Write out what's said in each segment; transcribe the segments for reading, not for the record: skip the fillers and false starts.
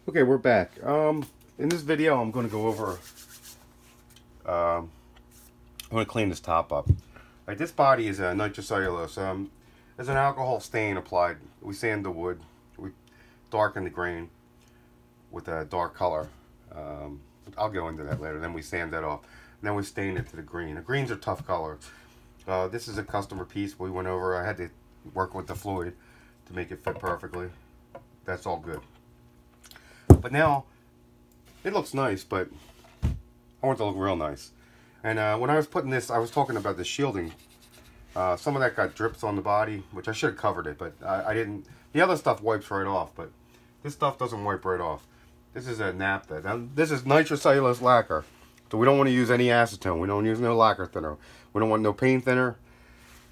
Okay, we're back. In this video, I'm going to go over. I'm going to clean this top up. Like this body is a nitrocellulose. There's an alcohol stain applied. We sand the wood. We darken the grain with a dark color. I'll go into that later. Then we sand that off. And then we stain it to the green. The greens are tough color. This is a customer piece we went over. I had to work with the fluid to make it fit perfectly. That's all good. But now it looks nice, but I want it to look real nice. And when I was putting this, I was talking about the shielding. Some of that got drips on the body, which I should have covered it, but I didn't. The other stuff wipes right off, but this stuff doesn't wipe right off. This is a naphtha. Now, this is nitrocellulose lacquer, so we don't want to use any acetone. We don't use no lacquer thinner. We don't want no paint thinner.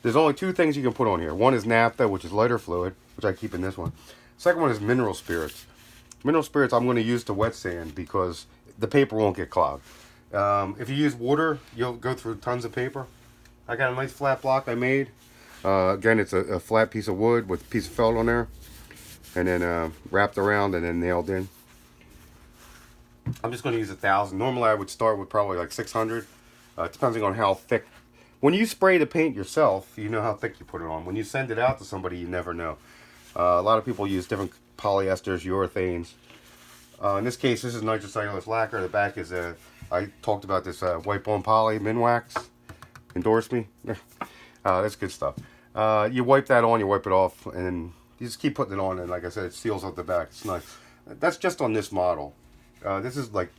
There's only two things you can put on here. One is naphtha, which is lighter fluid, which I keep in this one. Second one is mineral spirits. Mineral spirits I'm going to use to wet sand because the paper won't get clogged. If you use water, you'll go through tons of paper. I got a nice flat block I made. Again, it's a flat piece of wood with a piece of felt on there. And then wrapped around and then nailed in. I'm just going to use 1,000. Normally I would start with probably like 600. Depending on how thick. When you spray the paint yourself, you know how thick you put it on. When you send it out to somebody, you never know. A lot of people use different polyesters, urethanes. In this case, this is nitrocellulose lacquer. The back is I talked about this white bone poly Minwax. Endorse me. That's good stuff. You wipe that on, you wipe it off, and then you just keep putting it on. And like I said, it seals up the back. It's nice. That's just on this model. This is like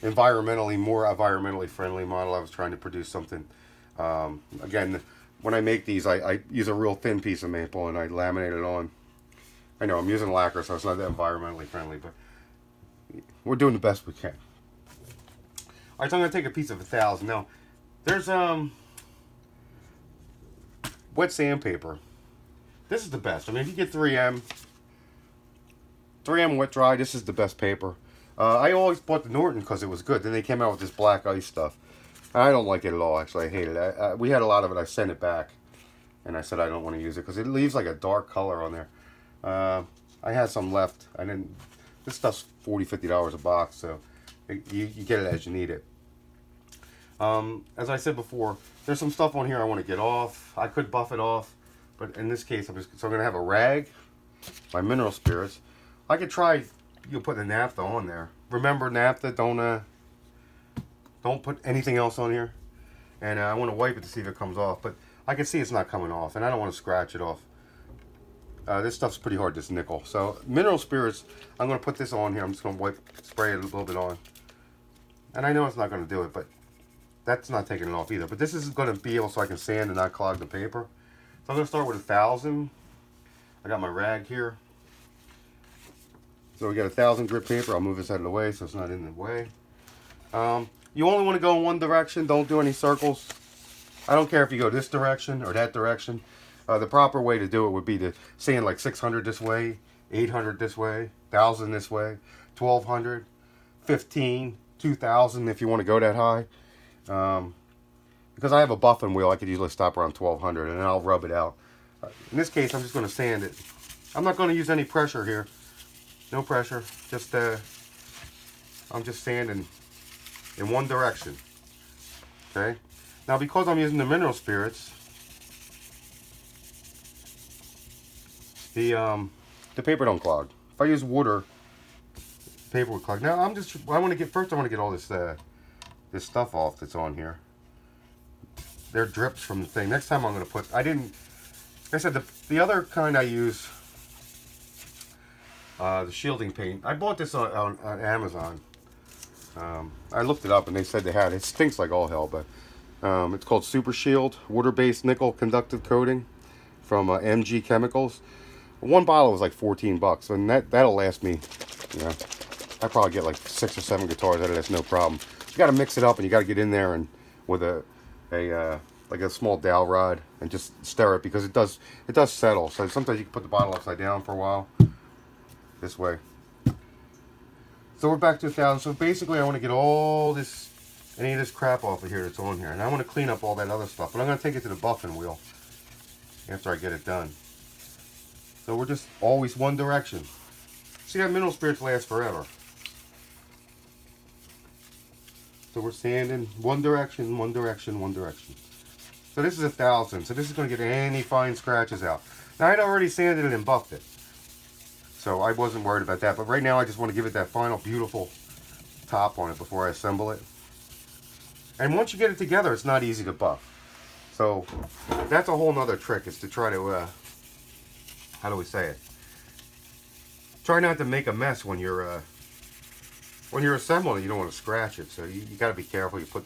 more environmentally friendly model. I was trying to produce something. Again, when I make these, I use a real thin piece of maple and I laminate it on. I know I'm using lacquer, so it's not that environmentally friendly, but we're doing the best we can. All right, so I'm gonna take a piece of 1,000. Now, there's wet sandpaper. This is the best. I mean, if you get 3M wet dry, this is the best paper. I always bought the Norton because it was good. Then they came out with this black ice stuff. I don't like it at all, actually. I hate it. We had a lot of it. I sent it back. And I said I don't want to use it because it leaves like a dark color on there. I had some left. This stuff's $40–50 a box, so you get it as you need it. As I said before, there's some stuff on here I want to get off. I could buff it off, but in this case, I'm going to have a rag, my mineral spirits. I could try putting a naphtha on there. Remember naphtha, don't put anything else on here. And I want to wipe it to see if it comes off, but I can see it's not coming off, and I don't want to scratch it off. This stuff's pretty hard, this nickel. So mineral spirits, I'm going to put this on here. I'm just going to spray it a little bit on. And I know it's not going to do it, but that's not taking it off either. But this is going to be able so I can sand and not clog the paper. So I'm going to start with 1,000. I got my rag here. So we got 1,000 grit paper. I'll move this out of the way so it's not in the way. You only want to go in one direction. Don't do any circles. I don't care if you go this direction or that direction. The proper way to do it would be to sand like 600 this way, 800 this way, 1,000 this way, 1,200, 15, 2,000 if you want to go that high. Because I have a buffing wheel, I could usually stop around 1,200 and then I'll rub it out. In this case, I'm just going to sand it. I'm not going to use any pressure here. No pressure. Just I'm just sanding in one direction. Okay. Now, because I'm using the mineral spirits, the paper don't clog. If I use water, the paper would clog. Now I want to get all this this stuff off that's on here. They're drips from the thing. Next time I'm going to put. Like I said, the other kind I use, the shielding paint. I bought this on Amazon. I looked it up and they said they had it. It stinks like all hell, but it's called Super Shield water-based nickel conductive coating from MG Chemicals. One bottle was like $14, and that'll last me. You know, I probably get like 6 or 7 guitars out of this, no problem. You got to mix it up, and you got to get in there and with like a small dowel rod and just stir it because it does settle. So sometimes you can put the bottle upside down for a while. This way. So we're back to 1,000. So basically, I want to get any of this crap off of here that's on here, and I want to clean up all that other stuff. But I'm going to take it to the buffing wheel after I get it done. So we're just always one direction. See, that mineral spirits last forever. So we're sanding one direction, one direction, one direction. So this is 1,000. So this is going to get any fine scratches out. Now I'd already sanded it and buffed it, so I wasn't worried about that. But right now I just want to give it that final beautiful top on it before I assemble it. And once you get it together, it's not easy to buff. So that's a whole nother trick, is to try to, how do we say it? Try not to make a mess when you're assembling it. You don't want to scratch it, so you got to be careful. You put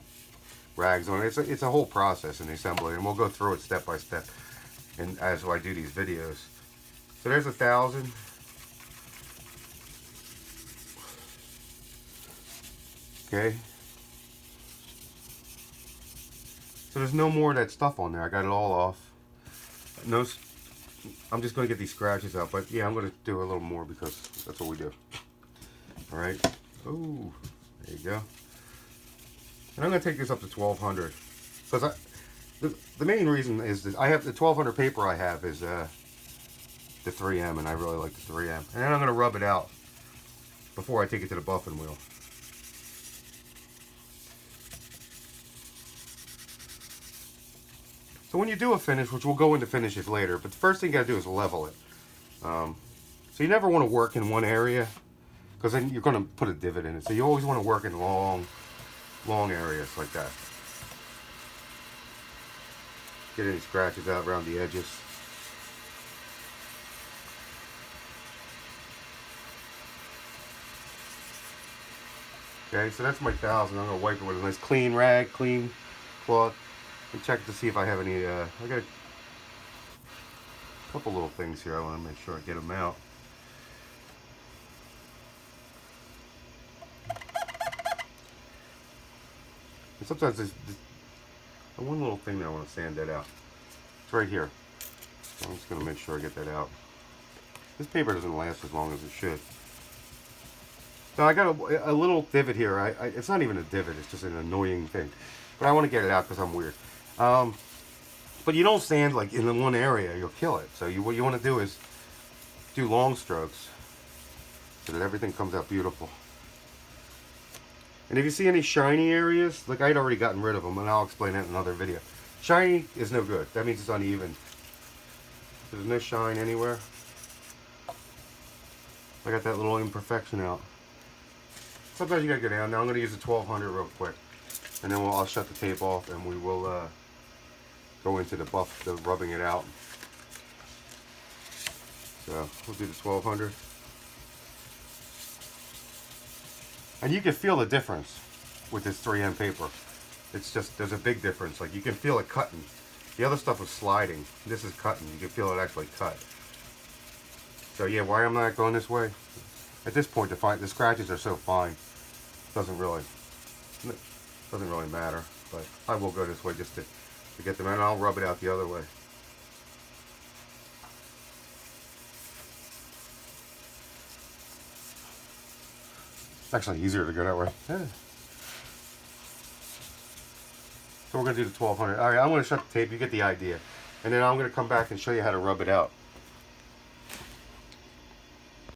rags on it. It's a whole process in the assembly, and we'll go through it step by step, and as I do these videos. So there's 1,000. Okay. So there's no more of that stuff on there. I got it all off. No, I'm just going to get these scratches out, but yeah, I'm going to do a little more because that's what we do. All right. Oh, there you go. And I'm going to take this up to 1,200 because the main reason is that I have the 1,200 paper I have is the 3M, and I really like the 3M. And then I'm going to rub it out before I take it to the buffing wheel. So when you do a finish, which we'll go into finishes later, but the first thing you got to do is level it. So you never want to work in one area, because then you're going to put a divot in it. So you always want to work in long areas like that. Get any scratches out around the edges. Okay, so that's my 1,000. I'm going to wipe it with a nice clean rag, clean cloth. And check to see if I have any, I got a couple little things here. I want to make sure I get them out. And sometimes there's one little thing that I want to sand that out. It's right here. So I'm just going to make sure I get that out. This paper doesn't last as long as it should. So I got a little divot here. It's not even a divot, it's just an annoying thing. But I want to get it out because I'm weird. But you don't sand like in one area, you'll kill it. So what you want to do is do long strokes so that everything comes out beautiful. And if you see any shiny areas, like I'd already gotten rid of them, and I'll explain that in another video. Shiny is no good. That means it's uneven. There's no shine anywhere. I got that little imperfection out. Sometimes you gotta go down. Now I'm gonna use the 1,200 real quick, and then I'll shut the tape off, and we will go into the rubbing it out. So we'll do the 1,200, and you can feel the difference with this 3M paper. It's just, there's a big difference. Like you can feel it cutting. The other stuff was sliding. This is cutting. You can feel it actually cut. So yeah, why I'm not going this way? At this point, the scratches are so fine. Doesn't really matter. But I will go this way just to get them out, and I'll rub it out the other way. It's actually easier to go that way. Yeah. So we're going to do the 1,200. All right, I'm going to shut the tape. You get the idea. And then I'm going to come back and show you how to rub it out.